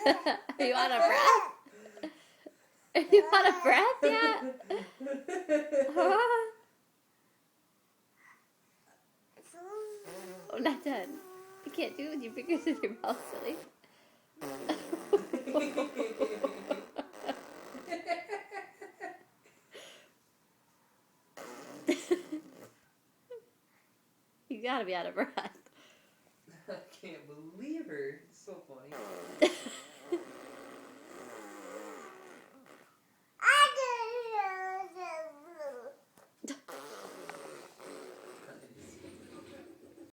Are you out of breath? Are you out of breath yet? Huh? Oh, not done. You can't do it with your fingers in your mouth, silly. You gotta be out of breath. I can't believe her. It's so funny.